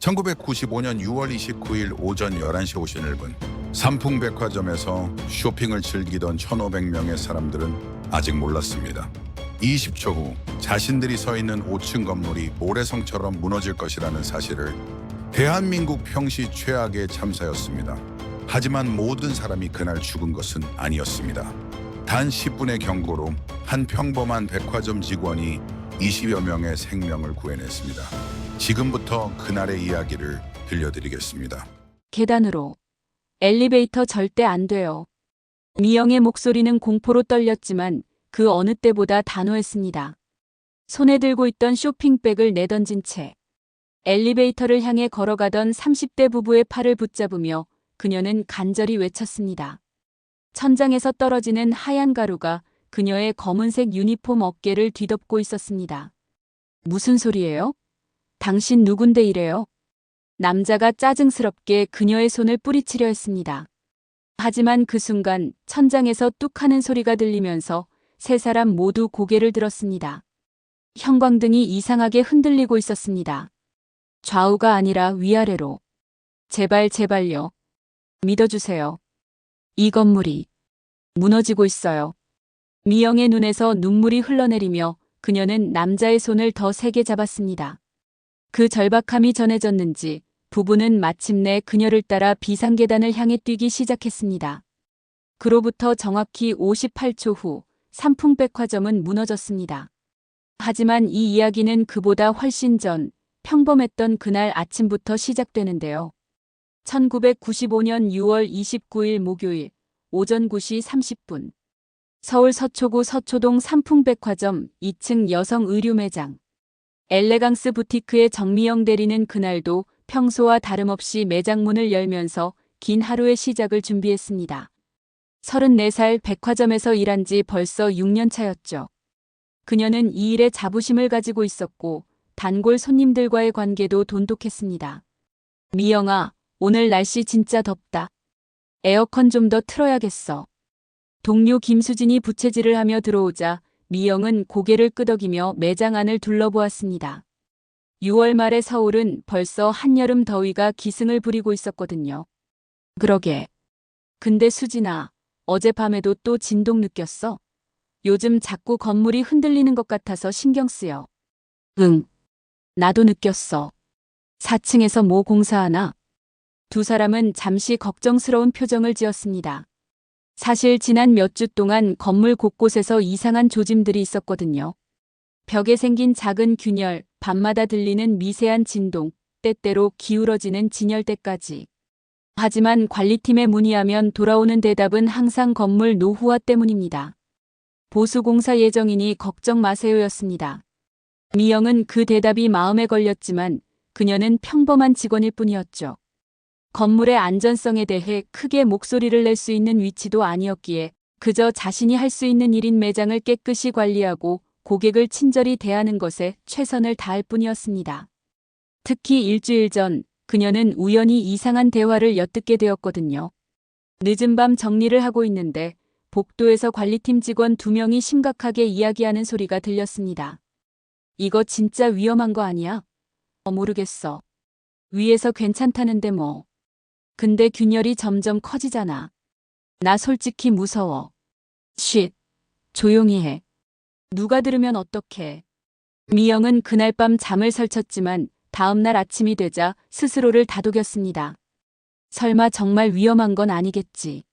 1995년 6월 29일 오전 11시 51분 삼풍백화점에서 쇼핑을 즐기던 1,500명의 사람들은 아직 몰랐습니다. 20초 후 자신들이 서 있는 5층 건물이 모래성처럼 무너질 것이라는 사실을. 대한민국 평시 최악의 참사였습니다. 하지만 모든 사람이 그날 죽은 것은 아니었습니다. 단 10분의 경고로 한 평범한 백화점 직원이 20여 명의 생명을 구해냈습니다. 지금부터 그날의 이야기를 들려드리겠습니다. 계단으로. 엘리베이터 절대 안 돼요. 미영의 목소리는 공포로 떨렸지만 그 어느 때보다 단호했습니다. 손에 들고 있던 쇼핑백을 내던진 채 엘리베이터를 향해 걸어가던 30대 부부의 팔을 붙잡으며 그녀는 간절히 외쳤습니다. 천장에서 떨어지는 하얀 가루가 그녀의 검은색 유니폼 어깨를 뒤덮고 있었습니다. 무슨 소리예요? 당신 누군데 이래요? 남자가 짜증스럽게 그녀의 손을 뿌리치려 했습니다. 하지만 그 순간 천장에서 뚝 하는 소리가 들리면서 세 사람 모두 고개를 들었습니다. 형광등이 이상하게 흔들리고 있었습니다. 좌우가 아니라 위아래로. 제발 제발요. 믿어주세요. 이 건물이 무너지고 있어요. 미영의 눈에서 눈물이 흘러내리며 그녀는 남자의 손을 더 세게 잡았습니다. 그 절박함이 전해졌는지 부부는 마침내 그녀를 따라 비상계단을 향해 뛰기 시작했습니다. 그로부터 정확히 58초 후 삼풍백화점은 무너졌습니다. 하지만 이 이야기는 그보다 훨씬 전 평범했던 그날 아침부터 시작되는데요. 1995년 6월 29일 목요일 오전 9시 30분 서울 서초구 서초동 삼풍백화점 2층 여성 의류 매장. 엘레강스 부티크의 정미영 대리는 그날도 평소와 다름없이 매장 문을 열면서 긴 하루의 시작을 준비했습니다. 34살 백화점에서 일한 지 벌써 6년 차였죠. 그녀는 이 일에 자부심을 가지고 있었고 단골 손님들과의 관계도 돈독했습니다. 미영아, 오늘 날씨 진짜 덥다. 에어컨 좀 더 틀어야겠어. 동료 김수진이 부채질을 하며 들어오자 미영은 고개를 끄덕이며 매장 안을 둘러보았습니다. 6월 말의 서울은 벌써 한여름 더위가 기승을 부리고 있었거든요. 그러게. 근데 수진아, 어젯밤에도 또 진동 느꼈어? 요즘 자꾸 건물이 흔들리는 것 같아서 신경 쓰여. 응. 나도 느꼈어. 4층에서 뭐 공사하나? 두 사람은 잠시 걱정스러운 표정을 지었습니다. 사실 지난 몇 주 동안 건물 곳곳에서 이상한 조짐들이 있었거든요. 벽에 생긴 작은 균열, 밤마다 들리는 미세한 진동, 때때로 기울어지는 진열대까지. 하지만 관리팀에 문의하면 돌아오는 대답은 항상 건물 노후화 때문입니다. 보수공사 예정이니 걱정 마세요였습니다. 미영은 그 대답이 마음에 걸렸지만 그녀는 평범한 직원일 뿐이었죠. 건물의 안전성에 대해 크게 목소리를 낼 수 있는 위치도 아니었기에 그저 자신이 할 수 있는 일인 매장을 깨끗이 관리하고 고객을 친절히 대하는 것에 최선을 다할 뿐이었습니다. 특히 일주일 전 그녀는 우연히 이상한 대화를 엿듣게 되었거든요. 늦은 밤 정리를 하고 있는데 복도에서 관리팀 직원 2명이 심각하게 이야기하는 소리가 들렸습니다. 이거 진짜 위험한 거 아니야? 모르겠어. 위에서 괜찮다는데 뭐. 근데 균열이 점점 커지잖아. 나 솔직히 무서워. 쉿. 조용히 해. 누가 들으면 어떡해. 미영은 그날 밤 잠을 설쳤지만 다음날 아침이 되자 스스로를 다독였습니다. 설마 정말 위험한 건 아니겠지.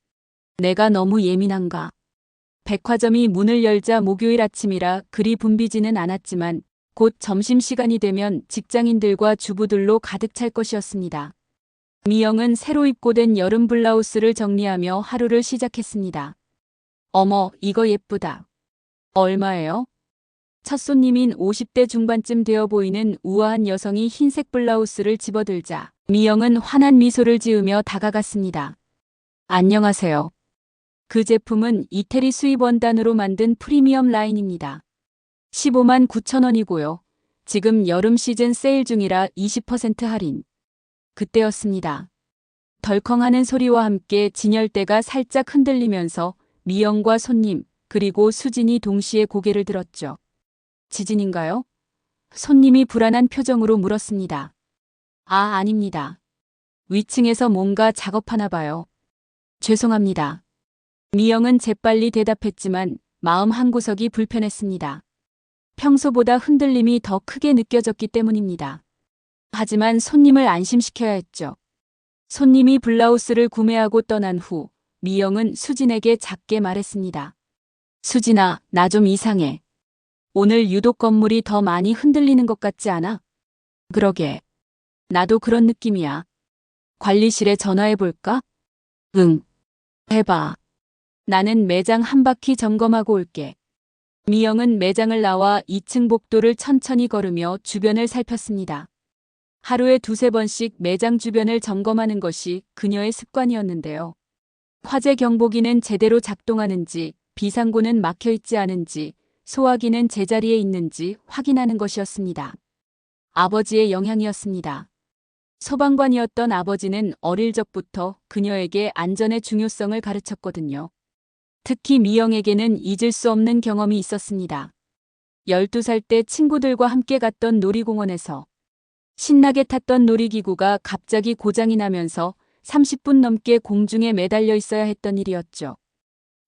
내가 너무 예민한가. 백화점이 문을 열자 목요일 아침이라 그리 붐비지는 않았지만 곧 점심시간이 되면 직장인들과 주부들로 가득 찰 것이었습니다. 미영은 새로 입고된 여름 블라우스를 정리하며 하루를 시작했습니다. 어머, 이거 예쁘다. 얼마예요? 첫 손님인 50대 중반쯤 되어 보이는 우아한 여성이 흰색 블라우스를 집어들자 미영은 환한 미소를 지으며 다가갔습니다. 안녕하세요. 그 제품은 이태리 수입 원단으로 만든 프리미엄 라인입니다. 15만 9천 원이고요. 지금 여름 시즌 세일 중이라 20% 할인. 그때였습니다. 덜컹하는 소리와 함께 진열대가 살짝 흔들리면서 미영과 손님 그리고 수진이 동시에 고개를 들었죠. 지진인가요? 손님이 불안한 표정으로 물었습니다. 아닙니다. 위층에서 뭔가 작업하나 봐요. 죄송합니다. 미영은 재빨리 대답했지만 마음 한구석이 불편했습니다. 평소보다 흔들림이 더 크게 느껴졌기 때문입니다. 하지만 손님을 안심시켜야 했죠. 손님이 블라우스를 구매하고 떠난 후 미영은 수진에게 작게 말했습니다. 수진아, 나 좀 이상해. 오늘 유독 건물이 더 많이 흔들리는 것 같지 않아? 그러게. 나도 그런 느낌이야. 관리실에 전화해볼까? 응. 해봐. 나는 매장 한 바퀴 점검하고 올게. 미영은 매장을 나와 2층 복도를 천천히 걸으며 주변을 살폈습니다. 하루에 두세 번씩 매장 주변을 점검하는 것이 그녀의 습관이었는데요. 화재 경보기는 제대로 작동하는지, 비상구는 막혀있지 않은지, 소화기는 제자리에 있는지 확인하는 것이었습니다. 아버지의 영향이었습니다. 소방관이었던 아버지는 어릴 적부터 그녀에게 안전의 중요성을 가르쳤거든요. 특히 미영에게는 잊을 수 없는 경험이 있었습니다. 12살 때 친구들과 함께 갔던 놀이공원에서 신나게 탔던 놀이기구가 갑자기 고장이 나면서 30분 넘게 공중에 매달려 있어야 했던 일이었죠.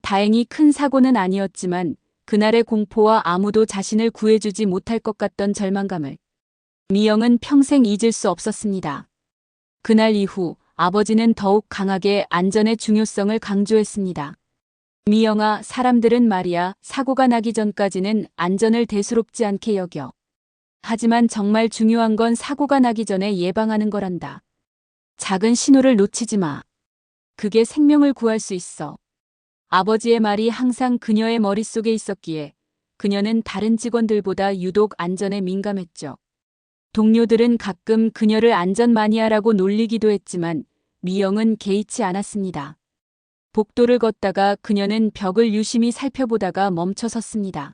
다행히 큰 사고는 아니었지만 그날의 공포와 아무도 자신을 구해주지 못할 것 같던 절망감을 미영은 평생 잊을 수 없었습니다. 그날 이후 아버지는 더욱 강하게 안전의 중요성을 강조했습니다. 미영아, 사람들은 말이야, 사고가 나기 전까지는 안전을 대수롭지 않게 여겨. 하지만 정말 중요한 건 사고가 나기 전에 예방하는 거란다. 작은 신호를 놓치지 마. 그게 생명을 구할 수 있어. 아버지의 말이 항상 그녀의 머릿속에 있었기에 그녀는 다른 직원들보다 유독 안전에 민감했죠. 동료들은 가끔 그녀를 안전 마니아라고 놀리기도 했지만 미영은 개의치 않았습니다. 복도를 걷다가 그녀는 벽을 유심히 살펴보다가 멈춰 섰습니다.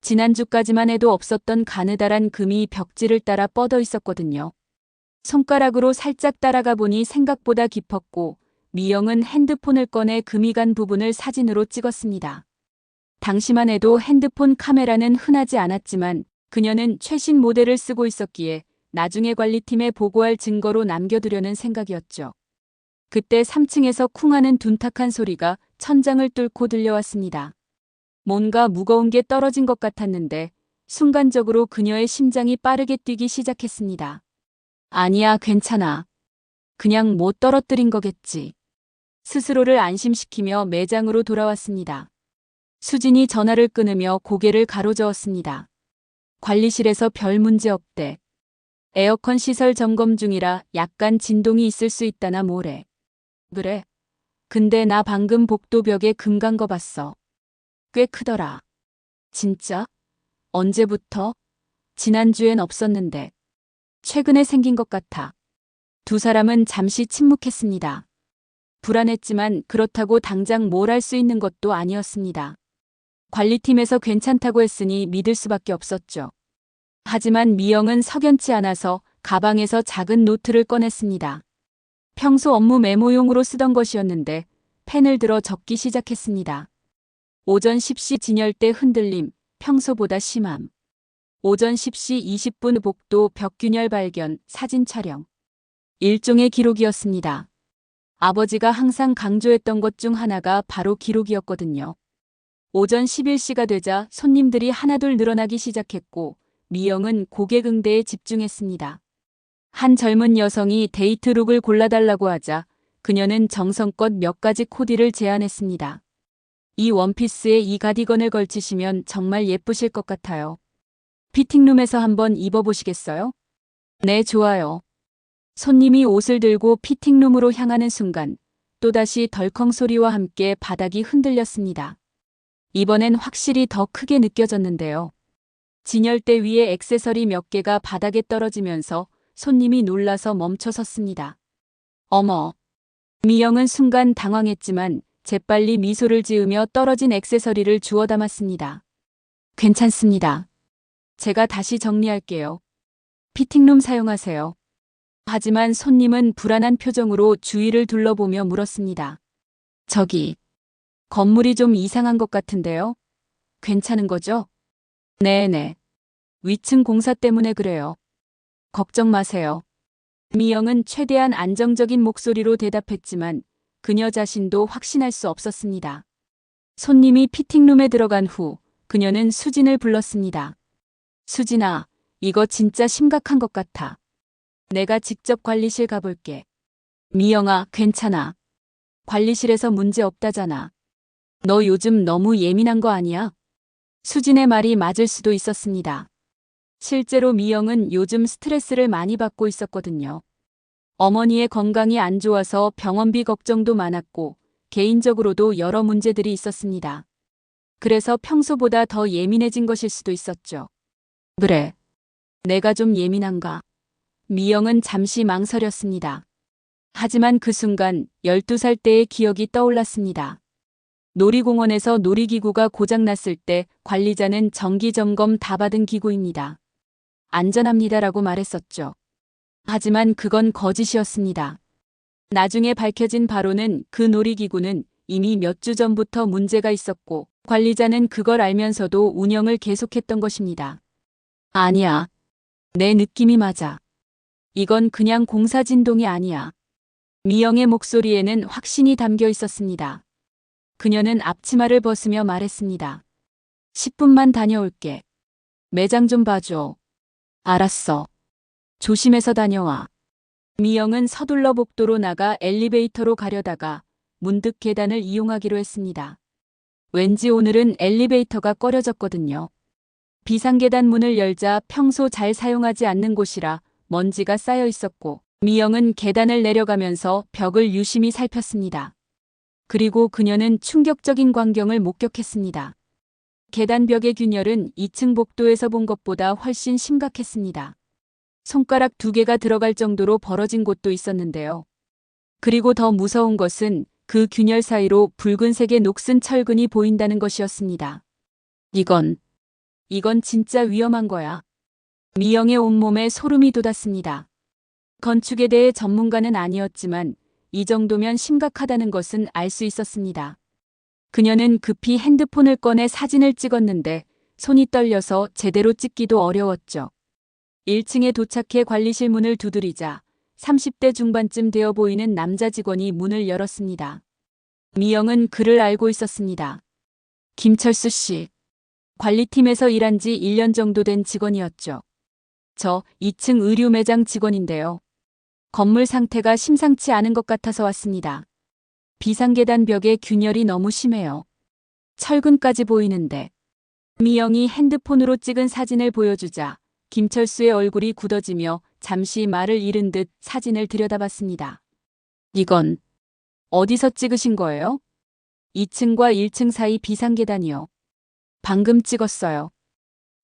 지난주까지만 해도 없었던 가느다란 금이 벽지를 따라 뻗어 있었거든요. 손가락으로 살짝 따라가 보니 생각보다 깊었고 미영은 핸드폰을 꺼내 금이 간 부분을 사진으로 찍었습니다. 당시만 해도 핸드폰 카메라는 흔하지 않았지만 그녀는 최신 모델을 쓰고 있었기에 나중에 관리팀에 보고할 증거로 남겨두려는 생각이었죠. 그때 3층에서 쿵하는 둔탁한 소리가 천장을 뚫고 들려왔습니다. 뭔가 무거운 게 떨어진 것 같았는데 순간적으로 그녀의 심장이 빠르게 뛰기 시작했습니다. 아니야, 괜찮아. 그냥 못 떨어뜨린 거겠지. 스스로를 안심시키며 매장으로 돌아왔습니다. 수진이 전화를 끊으며 고개를 가로저었습니다. 관리실에서 별 문제 없대. 에어컨 시설 점검 중이라 약간 진동이 있을 수 있다나 뭐래. 그래? 근데 나 방금 복도벽에 금 간 거 봤어. 꽤 크더라. 진짜? 언제부터? 지난주엔 없었는데. 최근에 생긴 것 같아. 두 사람은 잠시 침묵했습니다. 불안했지만 그렇다고 당장 뭘 할 수 있는 것도 아니었습니다. 관리팀에서 괜찮다고 했으니 믿을 수밖에 없었죠. 하지만 미영은 석연치 않아서 가방에서 작은 노트를 꺼냈습니다. 평소 업무 메모용으로 쓰던 것이었는데 펜을 들어 적기 시작했습니다. 오전 10시 진열대 흔들림, 평소보다 심함. 오전 10시 20분 복도 벽균열 발견, 사진 촬영. 일종의 기록이었습니다. 아버지가 항상 강조했던 것 중 하나가 바로 기록이었거든요. 오전 11시가 되자 손님들이 하나둘 늘어나기 시작했고 미영은 고객 응대에 집중했습니다. 한 젊은 여성이 데이트룩을 골라달라고 하자 그녀는 정성껏 몇 가지 코디를 제안했습니다. 이 원피스에 이 가디건을 걸치시면 정말 예쁘실 것 같아요. 피팅룸에서 한번 입어보시겠어요? 네, 좋아요. 손님이 옷을 들고 피팅룸으로 향하는 순간 또다시 덜컹 소리와 함께 바닥이 흔들렸습니다. 이번엔 확실히 더 크게 느껴졌는데요. 진열대 위에 액세서리 몇 개가 바닥에 떨어지면서 손님이 놀라서 멈춰 섰습니다. 어머. 미영은 순간 당황했지만 재빨리 미소를 지으며 떨어진 액세서리를 주워 담았습니다. 괜찮습니다. 제가 다시 정리할게요. 피팅룸 사용하세요. 하지만 손님은 불안한 표정으로 주위를 둘러보며 물었습니다. 저기, 건물이 좀 이상한 것 같은데요? 괜찮은 거죠? 네네. 위층 공사 때문에 그래요. 걱정 마세요. 미영은 최대한 안정적인 목소리로 대답했지만 그녀 자신도 확신할 수 없었습니다. 손님이 피팅룸에 들어간 후 그녀는 수진을 불렀습니다. 수진아, 이거 진짜 심각한 것 같아. 내가 직접 관리실 가볼게. 미영아, 괜찮아. 관리실에서 문제 없다잖아. 너 요즘 너무 예민한 거 아니야? 수진의 말이 맞을 수도 있었습니다. 실제로 미영은 요즘 스트레스를 많이 받고 있었거든요. 어머니의 건강이 안 좋아서 병원비 걱정도 많았고 개인적으로도 여러 문제들이 있었습니다. 그래서 평소보다 더 예민해진 것일 수도 있었죠. 그래. 내가 좀 예민한가? 미영은 잠시 망설였습니다. 하지만 그 순간 12살 때의 기억이 떠올랐습니다. 놀이공원에서 놀이기구가 고장났을 때 관리자는 정기점검 다 받은 기구입니다. 안전합니다라고 말했었죠. 하지만 그건 거짓이었습니다. 나중에 밝혀진 바로는 그 놀이기구는 이미 몇 주 전부터 문제가 있었고 관리자는 그걸 알면서도 운영을 계속했던 것입니다. 아니야. 내 느낌이 맞아. 이건 그냥 공사 진동이 아니야. 미영의 목소리에는 확신이 담겨 있었습니다. 그녀는 앞치마를 벗으며 말했습니다. 10분만 다녀올게. 매장 좀 봐줘. 알았어. 조심해서 다녀와. 미영은 서둘러 복도로 나가 엘리베이터로 가려다가 문득 계단을 이용하기로 했습니다. 왠지 오늘은 엘리베이터가 꺼려졌거든요. 비상계단 문을 열자 평소 잘 사용하지 않는 곳이라 먼지가 쌓여 있었고 미영은 계단을 내려가면서 벽을 유심히 살폈습니다. 그리고 그녀는 충격적인 광경을 목격했습니다. 계단벽의 균열은 2층 복도에서 본 것보다 훨씬 심각했습니다. 손가락 2개가 들어갈 정도로 벌어진 곳도 있었는데요. 그리고 더 무서운 것은 그 균열 사이로 붉은색의 녹슨 철근이 보인다는 것이었습니다. 이건 진짜 위험한 거야. 미영의 온몸에 소름이 돋았습니다. 건축에 대해 전문가는 아니었지만 이 정도면 심각하다는 것은 알 수 있었습니다. 그녀는 급히 핸드폰을 꺼내 사진을 찍었는데 손이 떨려서 제대로 찍기도 어려웠죠. 1층에 도착해 관리실 문을 두드리자 30대 중반쯤 되어 보이는 남자 직원이 문을 열었습니다. 미영은 그를 알고 있었습니다. 김철수 씨. 관리팀에서 일한 지 1년 정도 된 직원이었죠. 저 2층 의류 매장 직원인데요. 건물 상태가 심상치 않은 것 같아서 왔습니다. 비상계단 벽에 균열이 너무 심해요. 철근까지 보이는데. 미영이 핸드폰으로 찍은 사진을 보여주자 김철수의 얼굴이 굳어지며 잠시 말을 잃은 듯 사진을 들여다봤습니다. 이건 어디서 찍으신 거예요? 2층과 1층 사이 비상계단이요. 방금 찍었어요.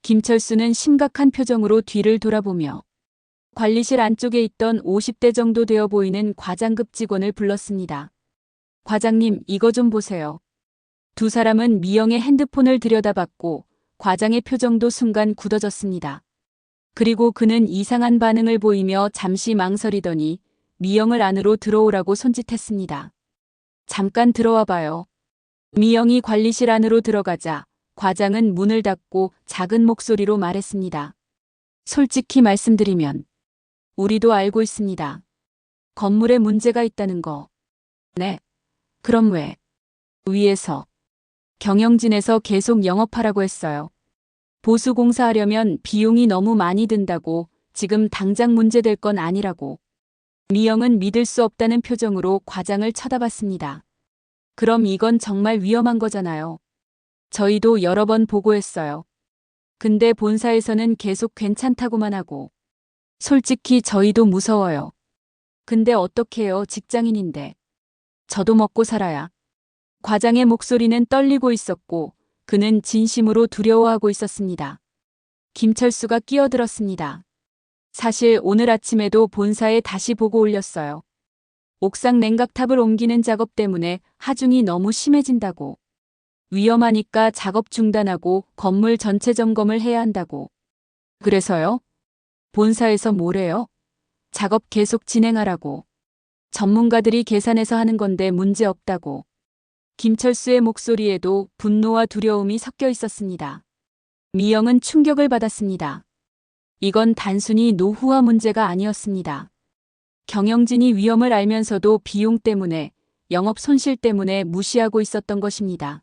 김철수는 심각한 표정으로 뒤를 돌아보며 관리실 안쪽에 있던 50대 정도 되어 보이는 과장급 직원을 불렀습니다. 과장님, 이거 좀 보세요. 두 사람은 미영의 핸드폰을 들여다봤고 과장의 표정도 순간 굳어졌습니다. 그리고 그는 이상한 반응을 보이며 잠시 망설이더니 미영을 안으로 들어오라고 손짓했습니다. 잠깐 들어와 봐요. 미영이 관리실 안으로 들어가자 과장은 문을 닫고 작은 목소리로 말했습니다. 솔직히 말씀드리면 우리도 알고 있습니다. 건물에 문제가 있다는 거. 네. 그럼 왜? 위에서. 경영진에서 계속 영업하라고 했어요. 보수 공사하려면 비용이 너무 많이 든다고 지금 당장 문제될 건 아니라고. 미영은 믿을 수 없다는 표정으로 과장을 쳐다봤습니다. 그럼 이건 정말 위험한 거잖아요. 저희도 여러 번 보고했어요. 근데 본사에서는 계속 괜찮다고만 하고. 솔직히 저희도 무서워요. 근데 어떡해요, 직장인인데. 저도 먹고 살아야. 과장의 목소리는 떨리고 있었고 그는 진심으로 두려워하고 있었습니다. 김철수가 끼어들었습니다. 사실 오늘 아침에도 본사에 다시 보고 올렸어요. 옥상 냉각탑을 옮기는 작업 때문에 하중이 너무 심해진다고. 위험하니까 작업 중단하고 건물 전체 점검을 해야 한다고. 그래서요? 본사에서 뭐래요? 작업 계속 진행하라고. 전문가들이 계산해서 하는 건데 문제 없다고. 김철수의 목소리에도 분노와 두려움이 섞여 있었습니다. 미영은 충격을 받았습니다. 이건 단순히 노후화 문제가 아니었습니다. 경영진이 위험을 알면서도 비용 때문에, 영업 손실 때문에 무시하고 있었던 것입니다.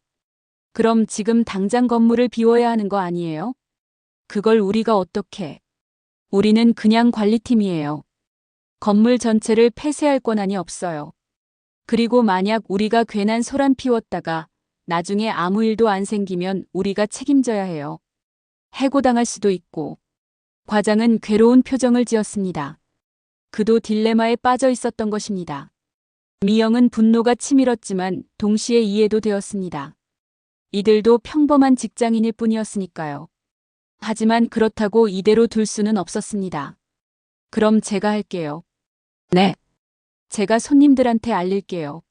그럼 지금 당장 건물을 비워야 하는 거 아니에요? 그걸 우리가 어떻게? 우리는 그냥 관리팀이에요. 건물 전체를 폐쇄할 권한이 없어요. 그리고 만약 우리가 괜한 소란 피웠다가 나중에 아무 일도 안 생기면 우리가 책임져야 해요. 해고당할 수도 있고. 과장은 괴로운 표정을 지었습니다. 그도 딜레마에 빠져 있었던 것입니다. 미영은 분노가 치밀었지만 동시에 이해도 되었습니다. 이들도 평범한 직장인일 뿐이었으니까요. 하지만 그렇다고 이대로 둘 수는 없었습니다. 그럼 제가 할게요. 네. 제가 손님들한테 알릴게요.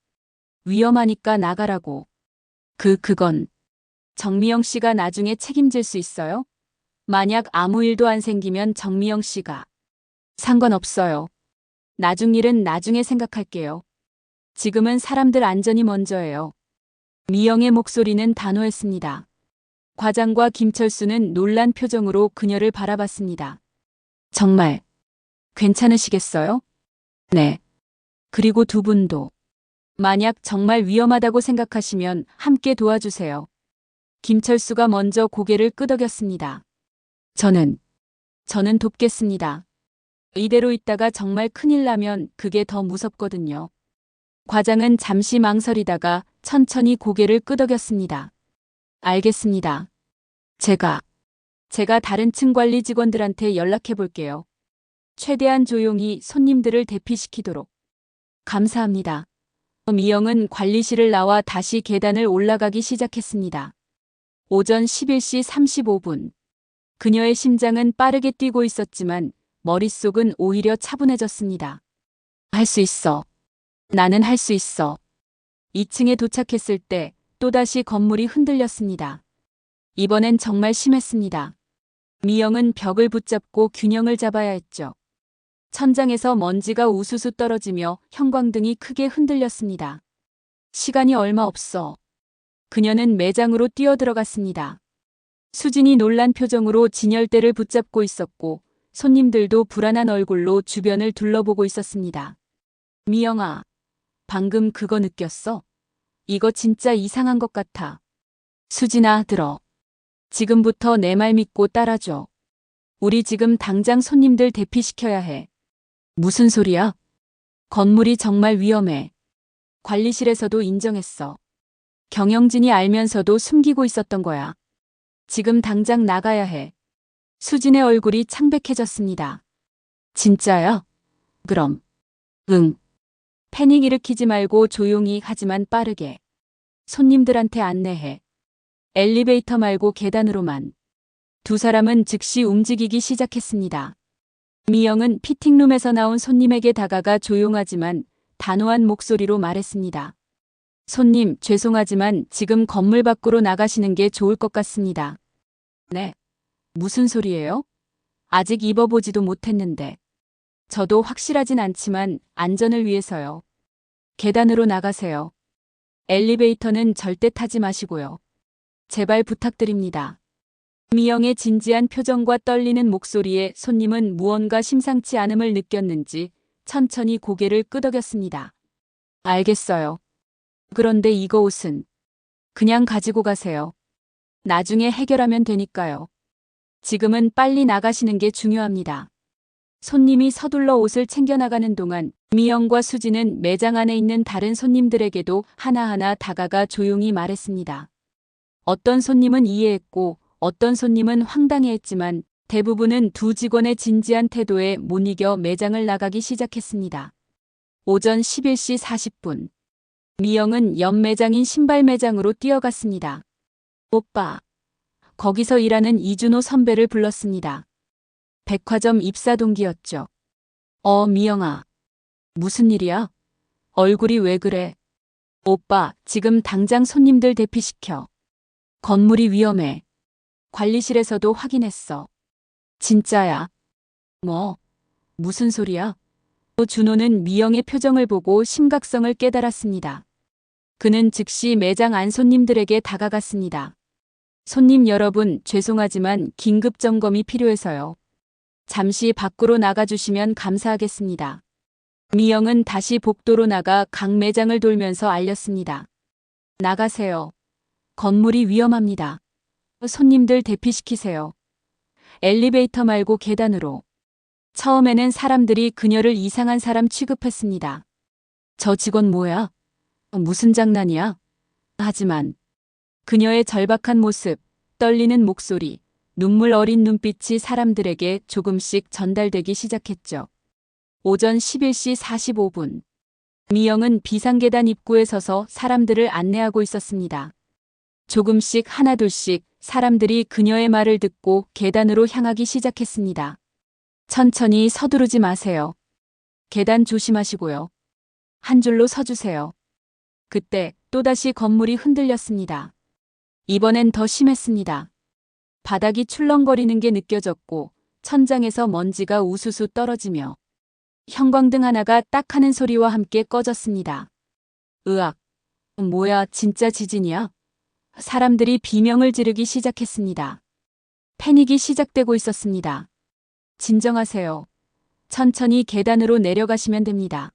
위험하니까 나가라고. 그건 정미영 씨가 나중에 책임질 수 있어요? 만약 아무 일도 안 생기면 정미영 씨가. 상관없어요. 나중 일은 나중에 생각할게요. 지금은 사람들 안전이 먼저예요. 미영의 목소리는 단호했습니다. 과장과 김철수는 놀란 표정으로 그녀를 바라봤습니다. 정말 괜찮으시겠어요? 네. 그리고 두 분도 만약 정말 위험하다고 생각하시면 함께 도와주세요. 김철수가 먼저 고개를 끄덕였습니다. 저는 돕겠습니다. 이대로 있다가 정말 큰일 나면 그게 더 무섭거든요. 과장은 잠시 망설이다가 천천히 고개를 끄덕였습니다. 알겠습니다. 제가 다른 층 관리 직원들한테 연락해 볼게요. 최대한 조용히 손님들을 대피시키도록. 감사합니다. 미영은 관리실을 나와 다시 계단을 올라가기 시작했습니다. 오전 11시 35분. 그녀의 심장은 빠르게 뛰고 있었지만 머릿속은 오히려 차분해졌습니다. 할 수 있어. 나는 할 수 있어. 2층에 도착했을 때 또다시 건물이 흔들렸습니다. 이번엔 정말 심했습니다. 미영은 벽을 붙잡고 균형을 잡아야 했죠. 천장에서 먼지가 우수수 떨어지며 형광등이 크게 흔들렸습니다. 시간이 얼마 없어. 그녀는 매장으로 뛰어들어갔습니다. 수진이 놀란 표정으로 진열대를 붙잡고 있었고 손님들도 불안한 얼굴로 주변을 둘러보고 있었습니다. 미영아, 방금 그거 느꼈어? 이거 진짜 이상한 것 같아. 수진아, 들어. 지금부터 내 말 믿고 따라줘. 우리 지금 당장 손님들 대피시켜야 해. 무슨 소리야? 건물이 정말 위험해. 관리실에서도 인정했어. 경영진이 알면서도 숨기고 있었던 거야. 지금 당장 나가야 해. 수진의 얼굴이 창백해졌습니다. 진짜야? 그럼. 응. 패닉 일으키지 말고 조용히 하지만 빠르게. 손님들한테 안내해. 엘리베이터 말고 계단으로만. 두 사람은 즉시 움직이기 시작했습니다. 미영은 피팅룸에서 나온 손님에게 다가가 조용하지만 단호한 목소리로 말했습니다. 손님, 죄송하지만 지금 건물 밖으로 나가시는 게 좋을 것 같습니다. 네. 무슨 소리예요? 아직 입어보지도 못했는데. 저도 확실하진 않지만 안전을 위해서요. 계단으로 나가세요. 엘리베이터는 절대 타지 마시고요. 제발 부탁드립니다. 미영의 진지한 표정과 떨리는 목소리에 손님은 무언가 심상치 않음을 느꼈는지 천천히 고개를 끄덕였습니다. 알겠어요. 그런데 이거 옷은 그냥 가지고 가세요. 나중에 해결하면 되니까요. 지금은 빨리 나가시는 게 중요합니다. 손님이 서둘러 옷을 챙겨나가는 동안 미영과 수지는 매장 안에 있는 다른 손님들에게도 하나하나 다가가 조용히 말했습니다. 어떤 손님은 이해했고 어떤 손님은 황당해했지만 대부분은 두 직원의 진지한 태도에 못 이겨 매장을 나가기 시작했습니다. 오전 11시 40분. 미영은 옆 매장인 신발 매장으로 뛰어갔습니다. 오빠. 거기서 일하는 이준호 선배를 불렀습니다. 백화점 입사 동기였죠. 미영아. 무슨 일이야? 얼굴이 왜 그래? 오빠, 지금 당장 손님들 대피시켜. 건물이 위험해. 관리실에서도 확인했어. 진짜야. 뭐? 무슨 소리야? 준호는 미영의 표정을 보고 심각성을 깨달았습니다. 그는 즉시 매장 안 손님들에게 다가갔습니다. 손님 여러분, 죄송하지만 긴급 점검이 필요해서요. 잠시 밖으로 나가주시면 감사하겠습니다. 미영은 다시 복도로 나가 각 매장을 돌면서 알렸습니다. 나가세요. 건물이 위험합니다. 손님들 대피시키세요. 엘리베이터 말고 계단으로. 처음에는 사람들이 그녀를 이상한 사람 취급했습니다. 저 직원 뭐야? 무슨 장난이야? 하지만 그녀의 절박한 모습, 떨리는 목소리, 눈물 어린 눈빛이 사람들에게 조금씩 전달되기 시작했죠. 오전 11시 45분. 미영은 비상계단 입구에 서서 사람들을 안내하고 있었습니다. 조금씩 하나둘씩 사람들이 그녀의 말을 듣고 계단으로 향하기 시작했습니다. 천천히 서두르지 마세요. 계단 조심하시고요. 한 줄로 서주세요. 그때 또다시 건물이 흔들렸습니다. 이번엔 더 심했습니다. 바닥이 출렁거리는 게 느껴졌고 천장에서 먼지가 우수수 떨어지며 형광등 하나가 딱 하는 소리와 함께 꺼졌습니다. 으악, 뭐야, 진짜 지진이야? 사람들이 비명을 지르기 시작했습니다. 패닉이 시작되고 있었습니다. 진정하세요. 천천히 계단으로 내려가시면 됩니다.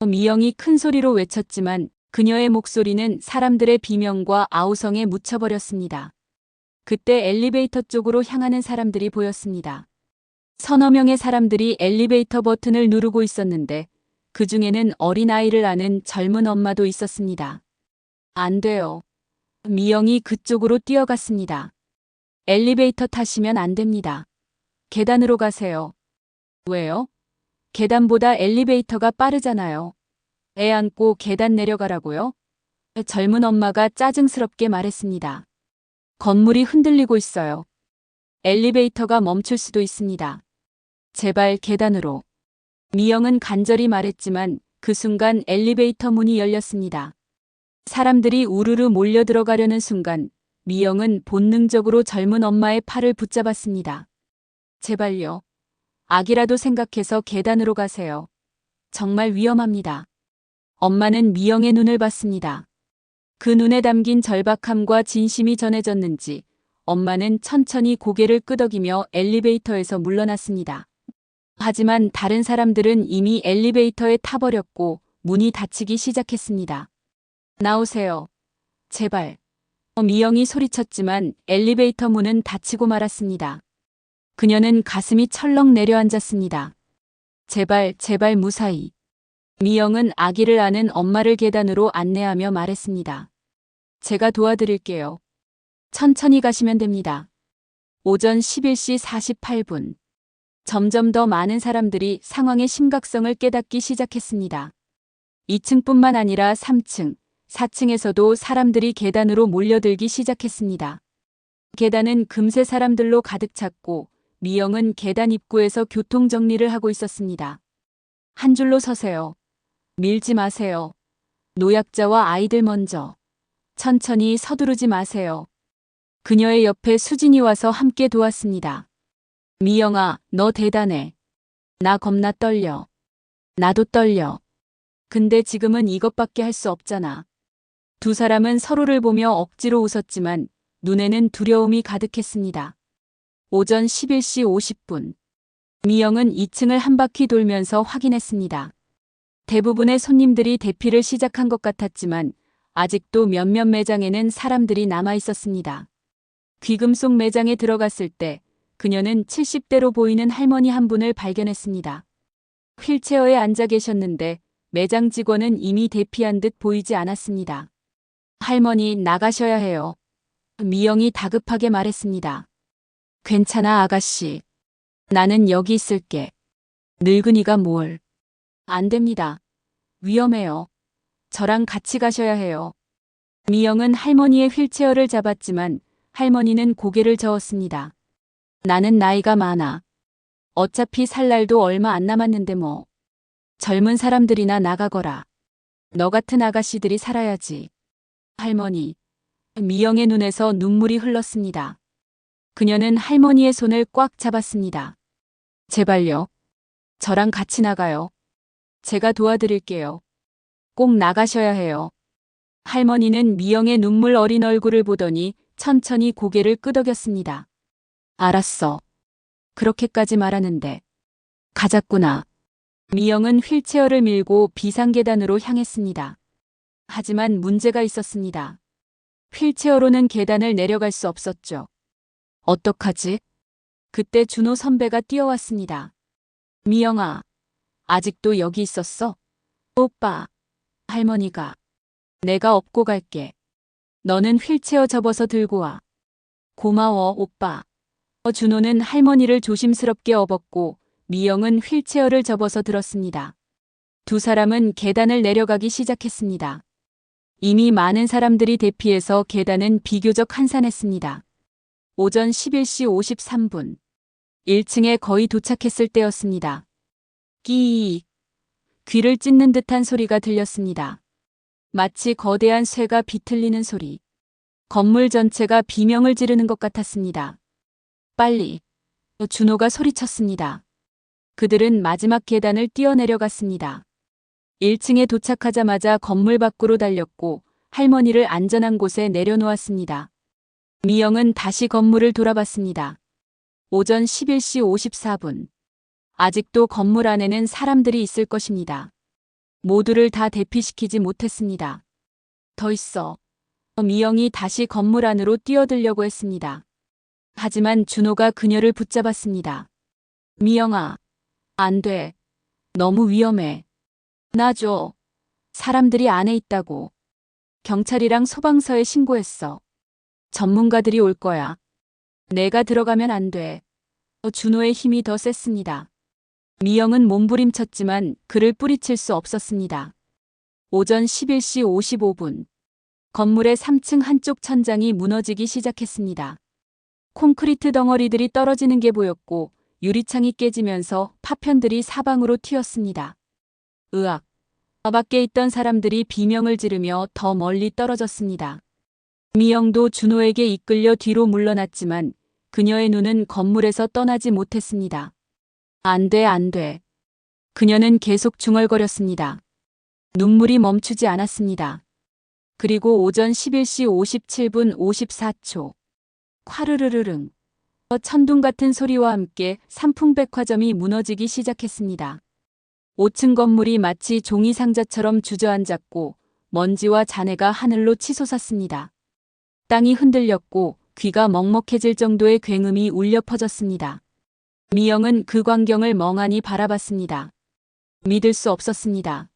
미영이 큰 소리로 외쳤지만 그녀의 목소리는 사람들의 비명과 아우성에 묻혀버렸습니다. 그때 엘리베이터 쪽으로 향하는 사람들이 보였습니다. 서너 명의 사람들이 엘리베이터 버튼을 누르고 있었는데 그 중에는 어린아이를 아는 젊은 엄마도 있었습니다. 안 돼요. 미영이 그쪽으로 뛰어갔습니다. 엘리베이터 타시면 안 됩니다. 계단으로 가세요. 왜요? 계단보다 엘리베이터가 빠르잖아요. 애 안고 계단 내려가라고요? 젊은 엄마가 짜증스럽게 말했습니다. 건물이 흔들리고 있어요. 엘리베이터가 멈출 수도 있습니다. 제발 계단으로. 미영은 간절히 말했지만 그 순간 엘리베이터 문이 열렸습니다. 사람들이 우르르 몰려 들어가려는 순간 미영은 본능적으로 젊은 엄마의 팔을 붙잡았습니다. 제발요. 악이라도 생각해서 계단으로 가세요. 정말 위험합니다. 엄마는 미영의 눈을 봤습니다. 그 눈에 담긴 절박함과 진심이 전해졌는지 엄마는 천천히 고개를 끄덕이며 엘리베이터에서 물러났습니다. 하지만 다른 사람들은 이미 엘리베이터에 타버렸고 문이 닫히기 시작했습니다. 나오세요. 제발. 미영이 소리쳤지만 엘리베이터 문은 닫히고 말았습니다. 그녀는 가슴이 철렁 내려앉았습니다. 제발, 제발 무사히. 미영은 아기를 안은 엄마를 계단으로 안내하며 말했습니다. 제가 도와드릴게요. 천천히 가시면 됩니다. 오전 11시 48분. 점점 더 많은 사람들이 상황의 심각성을 깨닫기 시작했습니다. 2층뿐만 아니라 3층, 4층에서도 사람들이 계단으로 몰려들기 시작했습니다. 계단은 금세 사람들로 가득 찼고 미영은 계단 입구에서 교통정리를 하고 있었습니다. 한 줄로 서세요. 밀지 마세요. 노약자와 아이들 먼저. 천천히 서두르지 마세요. 그녀의 옆에 수진이 와서 함께 도왔습니다. 미영아, 너 대단해. 나 겁나 떨려. 나도 떨려. 근데 지금은 이것밖에 할 수 없잖아. 두 사람은 서로를 보며 억지로 웃었지만 눈에는 두려움이 가득했습니다. 오전 11시 50분. 미영은 2층을 한 바퀴 돌면서 확인했습니다. 대부분의 손님들이 대피를 시작한 것 같았지만 아직도 몇몇 매장에는 사람들이 남아 있었습니다. 귀금속 매장에 들어갔을 때 그녀는 70대로 보이는 할머니 한 분을 발견했습니다. 휠체어에 앉아 계셨는데 매장 직원은 이미 대피한 듯 보이지 않았습니다. 할머니, 나가셔야 해요. 미영이 다급하게 말했습니다. 괜찮아, 아가씨. 나는 여기 있을게. 늙은이가 뭘. 안 됩니다. 위험해요. 저랑 같이 가셔야 해요. 미영은 할머니의 휠체어를 잡았지만 할머니는 고개를 저었습니다. 나는 나이가 많아. 어차피 살 날도 얼마 안 남았는데 뭐. 젊은 사람들이나 나가거라. 너 같은 아가씨들이 살아야지. 할머니. 미영의 눈에서 눈물이 흘렀습니다. 그녀는 할머니의 손을 꽉 잡았습니다. 제발요. 저랑 같이 나가요. 제가 도와드릴게요. 꼭 나가셔야 해요. 할머니는 미영의 눈물 어린 얼굴을 보더니 천천히 고개를 끄덕였습니다. 알았어. 그렇게까지 말하는데. 가자꾸나. 미영은 휠체어를 밀고 비상계단으로 향했습니다. 하지만 문제가 있었습니다. 휠체어로는 계단을 내려갈 수 없었죠. 어떡하지? 그때 준호 선배가 뛰어왔습니다. 미영아, 아직도 여기 있었어? 오빠, 할머니가. 내가 업고 갈게. 너는 휠체어 접어서 들고 와. 고마워, 오빠. 준호는 할머니를 조심스럽게 업었고 미영은 휠체어를 접어서 들었습니다. 두 사람은 계단을 내려가기 시작했습니다. 이미 많은 사람들이 대피해서 계단은 비교적 한산했습니다. 오전 11시 53분. 1층에 거의 도착했을 때였습니다. 끼익. 귀를 찢는 듯한 소리가 들렸습니다. 마치 거대한 쇠가 비틀리는 소리. 건물 전체가 비명을 지르는 것 같았습니다. 빨리. 준호가 소리쳤습니다. 그들은 마지막 계단을 뛰어내려갔습니다. 1층에 도착하자마자 건물 밖으로 달렸고 할머니를 안전한 곳에 내려놓았습니다. 미영은 다시 건물을 돌아봤습니다. 오전 11시 54분. 아직도 건물 안에는 사람들이 있을 것입니다. 모두를 다 대피시키지 못했습니다. 더 있어. 미영이 다시 건물 안으로 뛰어들려고 했습니다. 하지만 준호가 그녀를 붙잡았습니다. 미영아, 안 돼. 너무 위험해. 놔줘. 사람들이 안에 있다고. 경찰이랑 소방서에 신고했어. 전문가들이 올 거야. 내가 들어가면 안 돼. 준호의 힘이 더 셌습니다. 미영은 몸부림쳤지만 그를 뿌리칠 수 없었습니다. 오전 11시 55분. 건물의 3층 한쪽 천장이 무너지기 시작했습니다. 콘크리트 덩어리들이 떨어지는 게 보였고 유리창이 깨지면서 파편들이 사방으로 튀었습니다. 으악. 밖에 있던 사람들이 비명을 지르며 더 멀리 떨어졌습니다. 미영도 준호에게 이끌려 뒤로 물러났지만 그녀의 눈은 건물에서 떠나지 못했습니다. 안 돼, 안 돼. 그녀는 계속 중얼거렸습니다. 눈물이 멈추지 않았습니다. 그리고 오전 11시 57분 54초. 콰르르르릉. 천둥 같은 소리와 함께 삼풍백화점이 무너지기 시작했습니다. 5층 건물이 마치 종이 상자처럼 주저앉았고 먼지와 잔해가 하늘로 치솟았습니다. 땅이 흔들렸고 귀가 먹먹해질 정도의 굉음이 울려 퍼졌습니다. 미영은 그 광경을 멍하니 바라봤습니다. 믿을 수 없었습니다.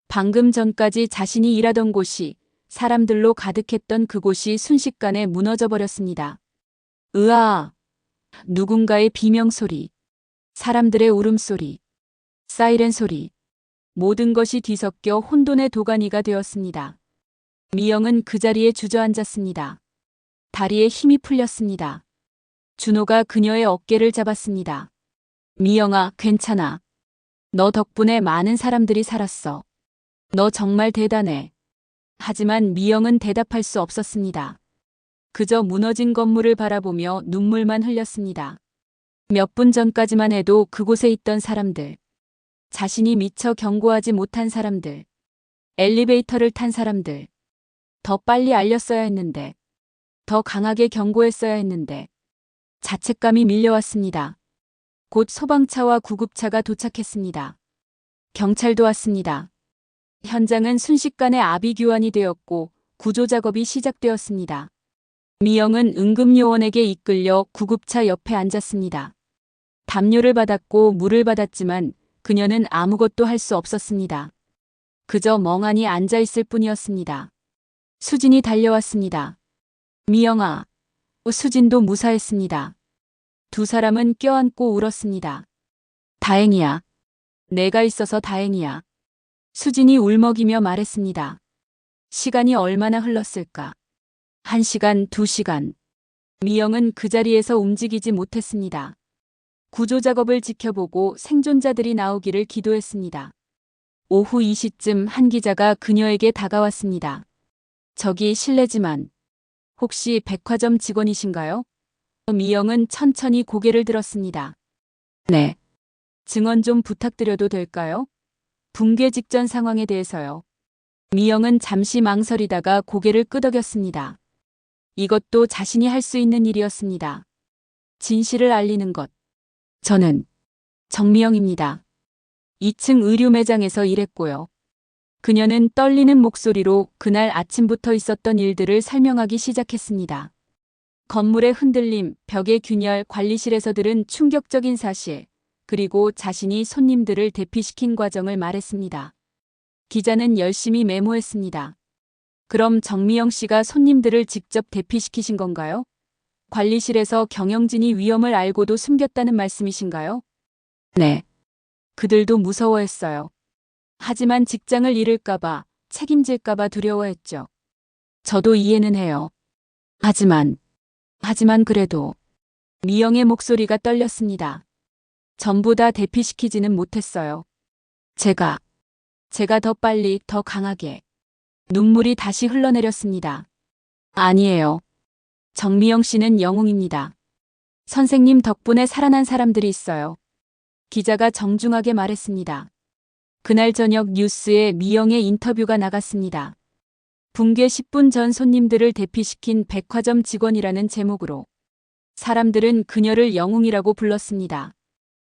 방금 전까지 자신이 일하던 곳이 사람들로 가득했던 그곳이 순식간에 무너져 버렸습니다. 으아! 누군가의 비명소리, 사람들의 울음소리, 사이렌 소리, 모든 것이 뒤섞여 혼돈의 도가니가 되었습니다. 미영은 그 자리에 주저앉았습니다. 다리에 힘이 풀렸습니다. 준호가 그녀의 어깨를 잡았습니다. 미영아, 괜찮아. 너 덕분에 많은 사람들이 살았어. 너 정말 대단해. 하지만 미영은 대답할 수 없었습니다. 그저 무너진 건물을 바라보며 눈물만 흘렸습니다. 몇 분 전까지만 해도 그곳에 있던 사람들, 자신이 미처 경고하지 못한 사람들, 엘리베이터를 탄 사람들, 더 빨리 알렸어야 했는데, 더 강하게 경고했어야 했는데, 자책감이 밀려왔습니다. 곧 소방차와 구급차가 도착했습니다. 경찰도 왔습니다. 현장은 순식간에 아비규환이 되었고 구조 작업이 시작되었습니다. 미영은 응급요원에게 이끌려 구급차 옆에 앉았습니다. 담요를 받았고 물을 받았지만 그녀는 아무것도 할 수 없었습니다. 그저 멍하니 앉아있을 뿐이었습니다. 수진이 달려왔습니다. 미영아. 수진도 무사했습니다. 두 사람은 껴안고 울었습니다. 다행이야. 내가 있어서 다행이야. 수진이 울먹이며 말했습니다. 시간이 얼마나 흘렀을까? 1시간, 2시간. 미영은 그 자리에서 움직이지 못했습니다. 구조 작업을 지켜보고 생존자들이 나오기를 기도했습니다. 오후 2시쯤 한 기자가 그녀에게 다가왔습니다. 저기 실례지만 혹시 백화점 직원이신가요? 미영은 천천히 고개를 들었습니다. 네. 증언 좀 부탁드려도 될까요? 붕괴 직전 상황에 대해서요. 미영은 잠시 망설이다가 고개를 끄덕였습니다. 이것도 자신이 할 수 있는 일이었습니다. 진실을 알리는 것. 저는 정미영입니다. 2층 의류 매장에서 일했고요. 그녀는 떨리는 목소리로 그날 아침부터 있었던 일들을 설명하기 시작했습니다. 건물의 흔들림, 벽의 균열, 관리실에서 들은 충격적인 사실, 그리고 자신이 손님들을 대피시킨 과정을 말했습니다. 기자는 열심히 메모했습니다. 그럼 정미영 씨가 손님들을 직접 대피시키신 건가요? 관리실에서 경영진이 위험을 알고도 숨겼다는 말씀이신가요? 네. 그들도 무서워했어요. 하지만 직장을 잃을까봐, 책임질까봐 두려워했죠. 저도 이해는 해요. 하지만 그래도 미영의 목소리가 떨렸습니다. 전부 다 대피시키지는 못했어요. 제가 더 빨리, 더 강하게. 눈물이 다시 흘러내렸습니다. 아니에요. 정미영 씨는 영웅입니다. 선생님 덕분에 살아난 사람들이 있어요. 기자가 정중하게 말했습니다. 그날 저녁 뉴스에 미영의 인터뷰가 나갔습니다. 붕괴 10분 전 손님들을 대피시킨 백화점 직원이라는 제목으로 사람들은 그녀를 영웅이라고 불렀습니다.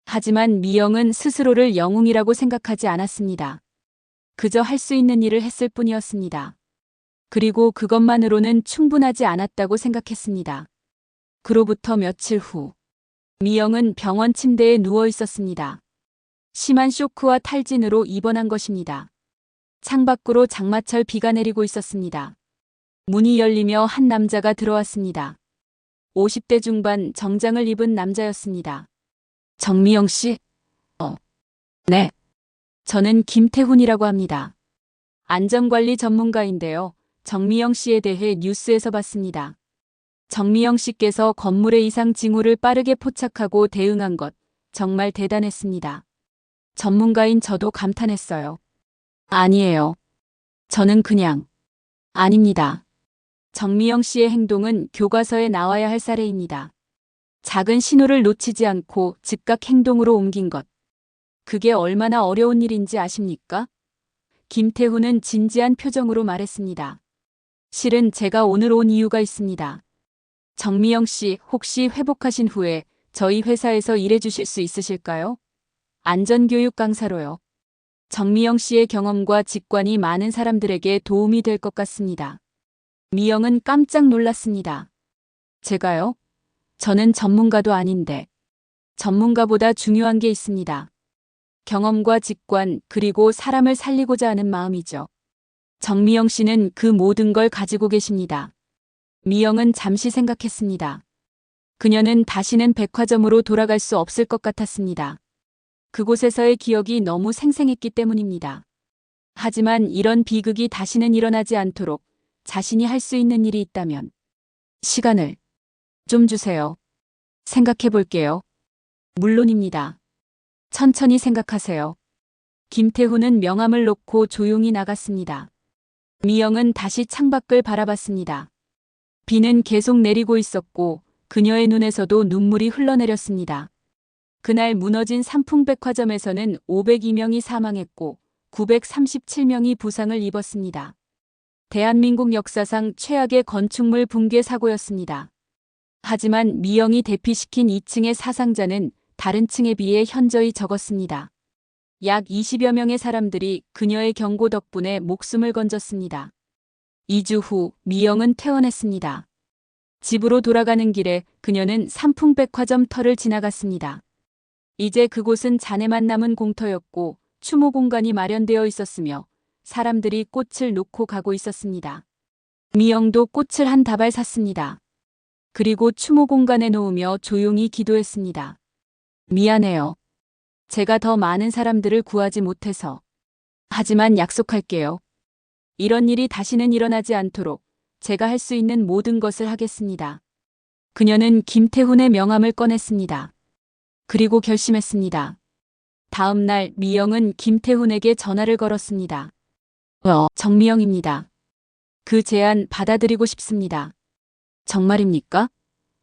하지만 미영은 스스로를 영웅이라고 생각하지 않았습니다. 그저 할 수 있는 일을 했을 뿐이었습니다. 그리고 그것만으로는 충분하지 않았다고 생각했습니다. 그로부터 며칠 후, 미영은 병원 침대에 누워 있었습니다. 심한 쇼크와 탈진으로 입원한 것입니다. 창밖으로 장마철 비가 내리고 있었습니다. 문이 열리며 한 남자가 들어왔습니다. 50대 중반 정장을 입은 남자였습니다. 정미영 씨? 네. 저는 김태훈이라고 합니다. 안전관리 전문가인데요. 정미영 씨에 대해 뉴스에서 봤습니다. 정미영 씨께서 건물의 이상 징후를 빠르게 포착하고 대응한 것 정말 대단했습니다. 전문가인 저도 감탄했어요. 아니에요. 저는 그냥 아닙니다. 정미영 씨의 행동은 교과서에 나와야 할 사례입니다. 작은 신호를 놓치지 않고 즉각 행동으로 옮긴 것. 그게 얼마나 어려운 일인지 아십니까? 김태훈은 진지한 표정으로 말했습니다. 실은 제가 오늘 온 이유가 있습니다. 정미영 씨 혹시 회복하신 후에 저희 회사에서 일해주실 수 있으실까요? 안전교육 강사로요. 정미영 씨의 경험과 직관이 많은 사람들에게 도움이 될 것 같습니다. 미영은 깜짝 놀랐습니다. 제가요? 저는 전문가도 아닌데. 전문가보다 중요한 게 있습니다. 경험과 직관, 그리고 사람을 살리고자 하는 마음이죠. 정미영 씨는 그 모든 걸 가지고 계십니다. 미영은 잠시 생각했습니다. 그녀는 다시는 백화점으로 돌아갈 수 없을 것 같았습니다. 그곳에서의 기억이 너무 생생했기 때문입니다. 하지만 이런 비극이 다시는 일어나지 않도록 자신이 할 수 있는 일이 있다면 시간을 좀 주세요. 생각해 볼게요. 물론입니다. 천천히 생각하세요. 김태훈은 명함을 놓고 조용히 나갔습니다. 미영은 다시 창밖을 바라봤습니다. 비는 계속 내리고 있었고 그녀의 눈에서도 눈물이 흘러내렸습니다. 그날 무너진 삼풍백화점에서는 502명이 사망했고 937명이 부상을 입었습니다. 대한민국 역사상 최악의 건축물 붕괴 사고였습니다. 하지만 미영이 대피시킨 2층의 사상자는 다른 층에 비해 현저히 적었습니다. 약 20여 명의 사람들이 그녀의 경고 덕분에 목숨을 건졌습니다. 2주 후 미영은 퇴원했습니다. 집으로 돌아가는 길에 그녀는 삼풍백화점 터를 지나갔습니다. 이제 그곳은 잔해만 남은 공터였고 추모 공간이 마련되어 있었으며 사람들이 꽃을 놓고 가고 있었습니다. 미영도 꽃을 한 다발 샀습니다. 그리고 추모 공간에 놓으며 조용히 기도했습니다. 미안해요. 제가 더 많은 사람들을 구하지 못해서. 하지만 약속할게요. 이런 일이 다시는 일어나지 않도록 제가 할 수 있는 모든 것을 하겠습니다. 그녀는 김태훈의 명함을 꺼냈습니다. 그리고 결심했습니다. 다음 날 미영은 김태훈에게 전화를 걸었습니다. 정미영입니다. 그 제안 받아들이고 싶습니다. 정말입니까?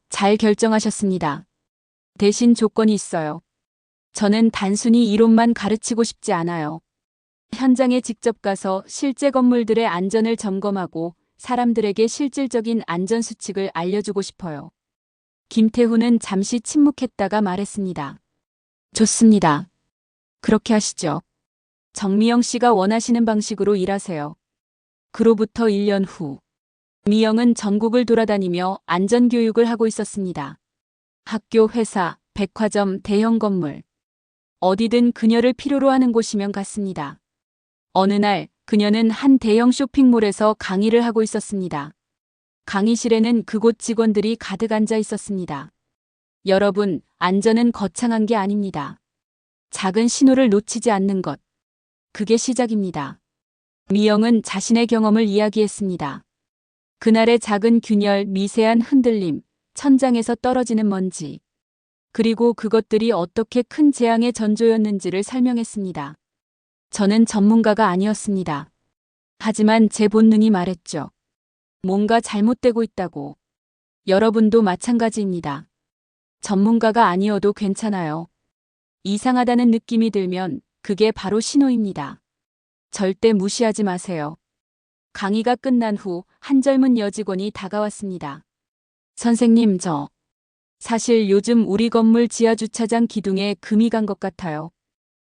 잘 결정하셨습니다. 대신 조건이 있어요. 저는 단순히 이론만 가르치고 싶지 않아요. 현장에 직접 가서 실제 건물들의 안전을 점검하고 사람들에게 실질적인 안전수칙을 알려주고 싶어요. 김태훈은 잠시 침묵했다가 말했습니다. 좋습니다. 그렇게 하시죠. 정미영 씨가 원하시는 방식으로 일하세요. 그로부터 1년 후, 미영은 전국을 돌아다니며 안전교육을 하고 있었습니다. 학교, 회사, 백화점, 대형 건물. 어디든 그녀를 필요로 하는 곳이면 갔습니다. 어느 날 그녀는 한 대형 쇼핑몰에서 강의를 하고 있었습니다. 강의실에는 그곳 직원들이 가득 앉아 있었습니다. 여러분, 안전은 거창한 게 아닙니다. 작은 신호를 놓치지 않는 것. 그게 시작입니다. 미영은 자신의 경험을 이야기했습니다. 그날의 작은 균열, 미세한 흔들림, 천장에서 떨어지는 먼지. 그리고 그것들이 어떻게 큰 재앙의 전조였는지를 설명했습니다. 저는 전문가가 아니었습니다. 하지만 제 본능이 말했죠. 뭔가 잘못되고 있다고. 여러분도 마찬가지입니다. 전문가가 아니어도 괜찮아요. 이상하다는 느낌이 들면 그게 바로 신호입니다. 절대 무시하지 마세요. 강의가 끝난 후 한 젊은 여직원이 다가왔습니다. 선생님, 사실 요즘 우리 건물 지하주차장 기둥에 금이 간 것 같아요.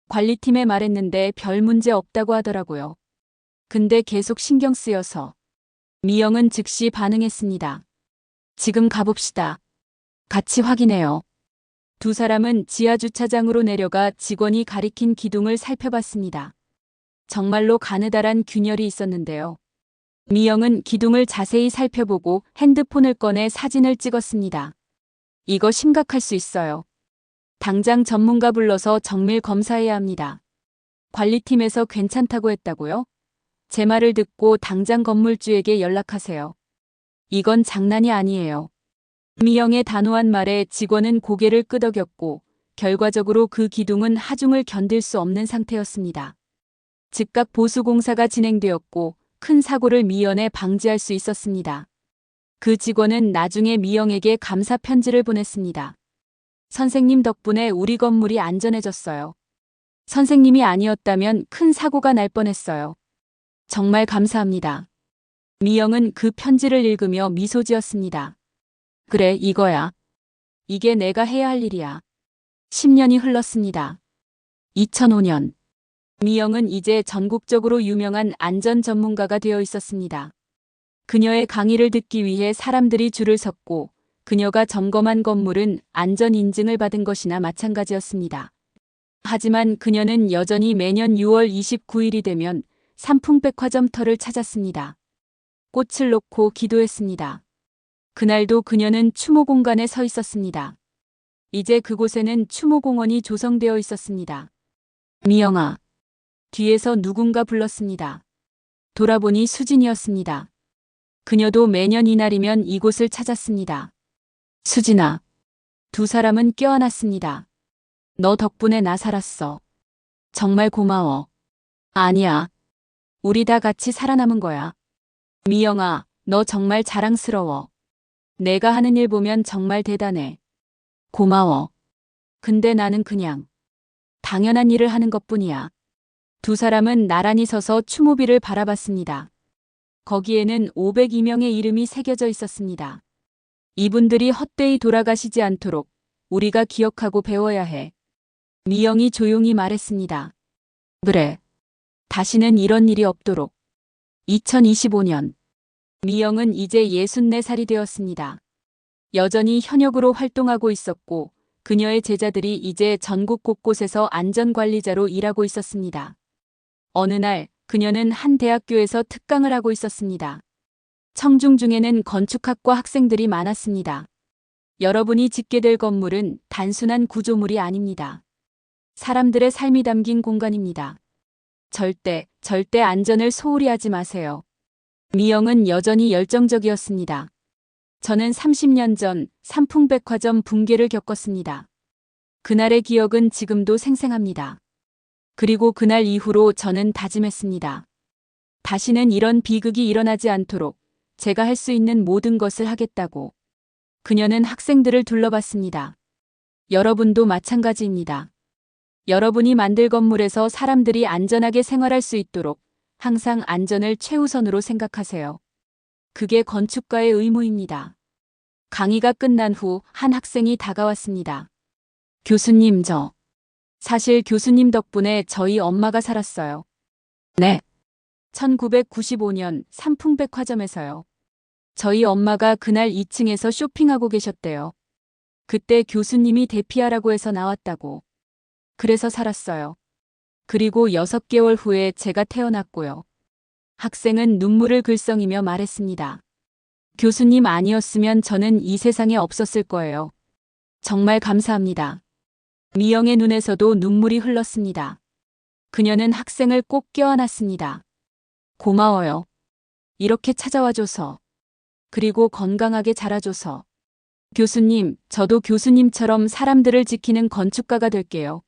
관리팀에 말했는데 별 문제 없다고 하더라고요. 근데 계속 신경 쓰여서. 미영은 즉시 반응했습니다. 지금 가봅시다. 같이 확인해요. 두 사람은 지하주차장으로 내려가 직원이 가리킨 기둥을 살펴봤습니다. 정말로 가느다란 균열이 있었는데요. 미영은 기둥을 자세히 살펴보고 핸드폰을 꺼내 사진을 찍었습니다. 이거 심각할 수 있어요. 당장 전문가 불러서 정밀 검사해야 합니다. 관리팀에서 괜찮다고 했다고요? 제 말을 듣고 당장 건물주에게 연락하세요. 이건 장난이 아니에요. 미영의 단호한 말에 직원은 고개를 끄덕였고 결과적으로 그 기둥은 하중을 견딜 수 없는 상태였습니다. 즉각 보수공사가 진행되었고 큰 사고를 미연에 방지할 수 있었습니다. 그 직원은 나중에 미영에게 감사 편지를 보냈습니다. 선생님 덕분에 우리 건물이 안전해졌어요. 선생님이 아니었다면 큰 사고가 날 뻔했어요. 정말 감사합니다. 미영은 그 편지를 읽으며 미소 지었습니다. 그래, 이거야. 이게 내가 해야 할 일이야. 10년이 흘렀습니다. 2005년. 미영은 이제 전국적으로 유명한 안전 전문가가 되어 있었습니다. 그녀의 강의를 듣기 위해 사람들이 줄을 섰고 그녀가 점검한 건물은 안전 인증을 받은 것이나 마찬가지였습니다. 하지만 그녀는 여전히 매년 6월 29일이 되면 삼풍백화점 터를 찾았습니다. 꽃을 놓고 기도했습니다. 그날도 그녀는 추모 공간에 서 있었습니다. 이제 그곳에는 추모공원이 조성되어 있었습니다. 미영아. 뒤에서 누군가 불렀습니다. 돌아보니 수진이었습니다. 그녀도 매년 이날이면 이곳을 찾았습니다. 수진아. 두 사람은 껴안았습니다. 너 덕분에 나 살았어. 정말 고마워. 아니야. 우리 다 같이 살아남은 거야. 미영아, 너 정말 자랑스러워. 내가 하는 일 보면 정말 대단해. 고마워. 근데 나는 그냥 당연한 일을 하는 것뿐이야. 두 사람은 나란히 서서 추모비를 바라봤습니다. 거기에는 502명의 이름이 새겨져 있었습니다. 이분들이 헛되이 돌아가시지 않도록 우리가 기억하고 배워야 해. 미영이 조용히 말했습니다. 그래. 다시는 이런 일이 없도록. 2025년. 미영은 이제 64살이 되었습니다. 여전히 현역으로 활동하고 있었고 그녀의 제자들이 이제 전국 곳곳에서 안전관리자로 일하고 있었습니다. 어느 날 그녀는 한 대학교에서 특강을 하고 있었습니다. 청중 중에는 건축학과 학생들이 많았습니다. 여러분이 짓게 될 건물은 단순한 구조물이 아닙니다. 사람들의 삶이 담긴 공간입니다. 절대 안전을 소홀히 하지 마세요. 미영은 여전히 열정적이었습니다. 저는 30년 전 삼풍백화점 붕괴를 겪었습니다. 그날의 기억은 지금도 생생합니다. 그리고 그날 이후로 저는 다짐했습니다. 다시는 이런 비극이 일어나지 않도록 제가 할 수 있는 모든 것을 하겠다고. 그녀는 학생들을 둘러봤습니다. 여러분도 마찬가지입니다. 여러분이 만들 건물에서 사람들이 안전하게 생활할 수 있도록 항상 안전을 최우선으로 생각하세요. 그게 건축가의 의무입니다. 강의가 끝난 후 한 학생이 다가왔습니다. 교수님, 사실 교수님 덕분에 저희 엄마가 살았어요. 네. 1995년 삼풍백화점에서요. 저희 엄마가 그날 2층에서 쇼핑하고 계셨대요. 그때 교수님이 대피하라고 해서 나왔다고. 그래서 살았어요. 그리고 6개월 후에 제가 태어났고요. 학생은 눈물을 글썽이며 말했습니다. 교수님 아니었으면 저는 이 세상에 없었을 거예요. 정말 감사합니다. 미영의 눈에서도 눈물이 흘렀습니다. 그녀는 학생을 꼭 껴안았습니다. 고마워요. 이렇게 찾아와줘서. 그리고 건강하게 자라줘서. 교수님, 저도 교수님처럼 사람들을 지키는 건축가가 될게요.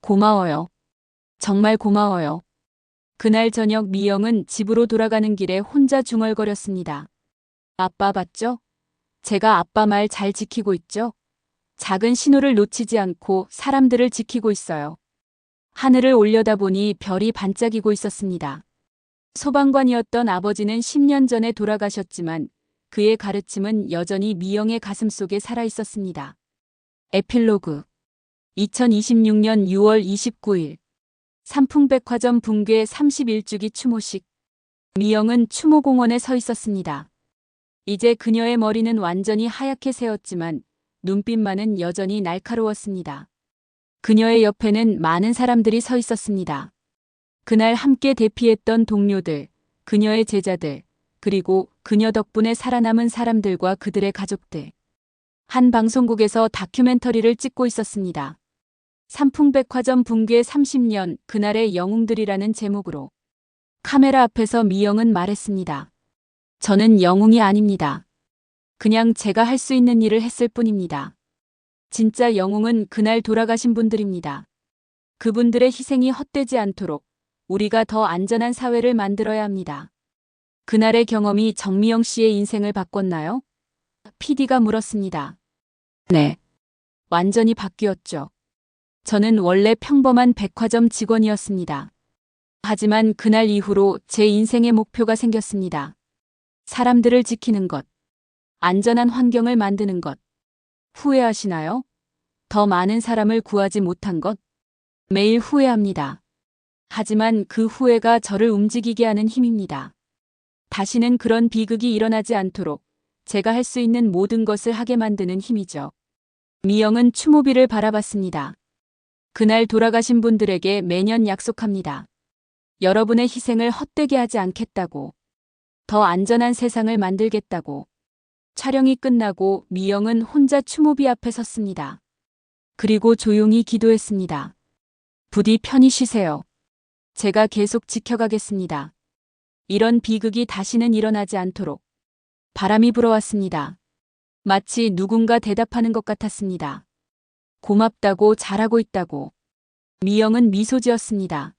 고마워요. 정말 고마워요. 그날 저녁 미영은 집으로 돌아가는 길에 혼자 중얼거렸습니다. 아빠 봤죠? 제가 아빠 말 잘 지키고 있죠? 작은 신호를 놓치지 않고 사람들을 지키고 있어요. 하늘을 올려다보니 별이 반짝이고 있었습니다. 소방관이었던 아버지는 10년 전에 돌아가셨지만 그의 가르침은 여전히 미영의 가슴 속에 살아 있었습니다. 에필로그 2026년 6월 29일 삼풍백화점 붕괴 31주기 추모식. 미영은 추모공원에 서 있었습니다. 이제 그녀의 머리는 완전히 하얗게 새었지만 눈빛만은 여전히 날카로웠습니다. 그녀의 옆에는 많은 사람들이 서 있었습니다. 그날 함께 대피했던 동료들, 그녀의 제자들, 그리고 그녀 덕분에 살아남은 사람들과 그들의 가족들. 한 방송국에서 다큐멘터리를 찍고 있었습니다. 삼풍백화점 붕괴 30년 그날의 영웅들이라는 제목으로. 카메라 앞에서 미영은 말했습니다. 저는 영웅이 아닙니다. 그냥 제가 할 수 있는 일을 했을 뿐입니다. 진짜 영웅은 그날 돌아가신 분들입니다. 그분들의 희생이 헛되지 않도록 우리가 더 안전한 사회를 만들어야 합니다. 그날의 경험이 정미영 씨의 인생을 바꿨나요? PD가 물었습니다. 네. 완전히 바뀌었죠. 저는 원래 평범한 백화점 직원이었습니다. 하지만 그날 이후로 제 인생의 목표가 생겼습니다. 사람들을 지키는 것. 안전한 환경을 만드는 것. 후회하시나요? 더 많은 사람을 구하지 못한 것? 매일 후회합니다. 하지만 그 후회가 저를 움직이게 하는 힘입니다. 다시는 그런 비극이 일어나지 않도록 제가 할 수 있는 모든 것을 하게 만드는 힘이죠. 미영은 추모비를 바라봤습니다. 그날 돌아가신 분들에게 매년 약속합니다. 여러분의 희생을 헛되게 하지 않겠다고. 더 안전한 세상을 만들겠다고. 촬영이 끝나고 미영은 혼자 추모비 앞에 섰습니다. 그리고 조용히 기도했습니다. 부디 편히 쉬세요. 제가 계속 지켜가겠습니다. 이런 비극이 다시는 일어나지 않도록. 바람이 불어왔습니다. 마치 누군가 대답하는 것 같았습니다. 고맙다고 잘하고 있다고. 미영은 미소 지었습니다.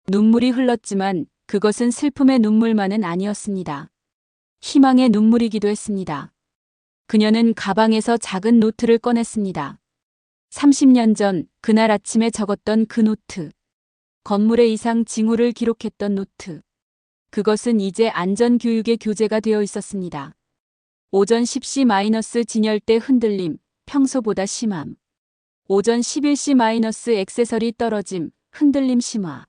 눈물이 흘렀지만 그것은 슬픔의 눈물만은 아니었습니다. 희망의 눈물이기도 했습니다. 그녀는 가방에서 작은 노트를 꺼냈습니다. 30년 전 그날 아침에 적었던 그 노트. 건물의 이상 징후를 기록했던 노트. 그것은 이제 안전교육의 교재가 되어 있었습니다. 오전 10시- 진열대 흔들림, 평소보다 심함. 오전 11시- 액세서리 떨어짐, 흔들림 심화.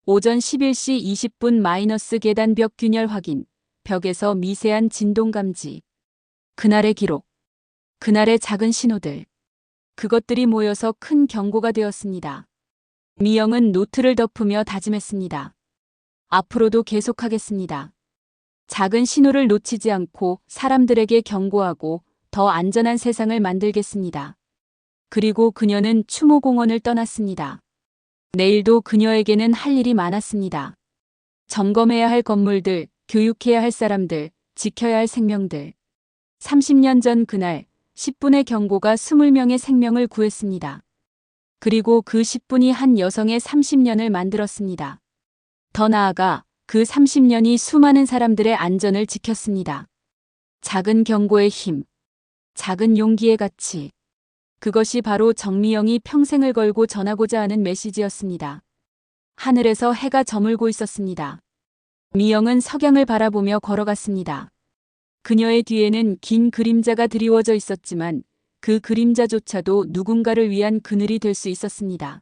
오전 11시 20분- 계단벽 균열 확인, 벽에서 미세한 진동 감지. 그날의 기록. 그날의 작은 신호들. 그것들이 모여서 큰 경고가 되었습니다. 미영은 노트를 덮으며 다짐했습니다. 앞으로도 계속하겠습니다. 작은 신호를 놓치지 않고 사람들에게 경고하고 더 안전한 세상을 만들겠습니다. 그리고 그녀는 추모공원을 떠났습니다. 내일도 그녀에게는 할 일이 많았습니다. 점검해야 할 건물들, 교육해야 할 사람들, 지켜야 할 생명들. 30년 전 그날 10분의 경고가 20명의 생명을 구했습니다. 그리고 그 10분이 한 여성의 30년을 만들었습니다. 더 나아가 그 30년이 수많은 사람들의 안전을 지켰습니다. 작은 경고의 힘, 작은 용기의 가치. 그것이 바로 정미영이 평생을 걸고 전하고자 하는 메시지였습니다. 하늘에서 해가 저물고 있었습니다. 미영은 석양을 바라보며 걸어갔습니다. 그녀의 뒤에는 긴 그림자가 드리워져 있었지만 그 그림자조차도 누군가를 위한 그늘이 될 수 있었습니다.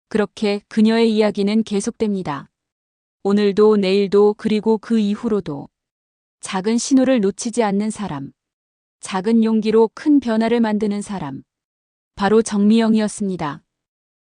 그렇게 그녀의 이야기는 계속됩니다. 오늘도 내일도 그리고 그 이후로도 작은 신호를 놓치지 않는 사람, 작은 용기로 큰 변화를 만드는 사람, 바로 정미영이었습니다.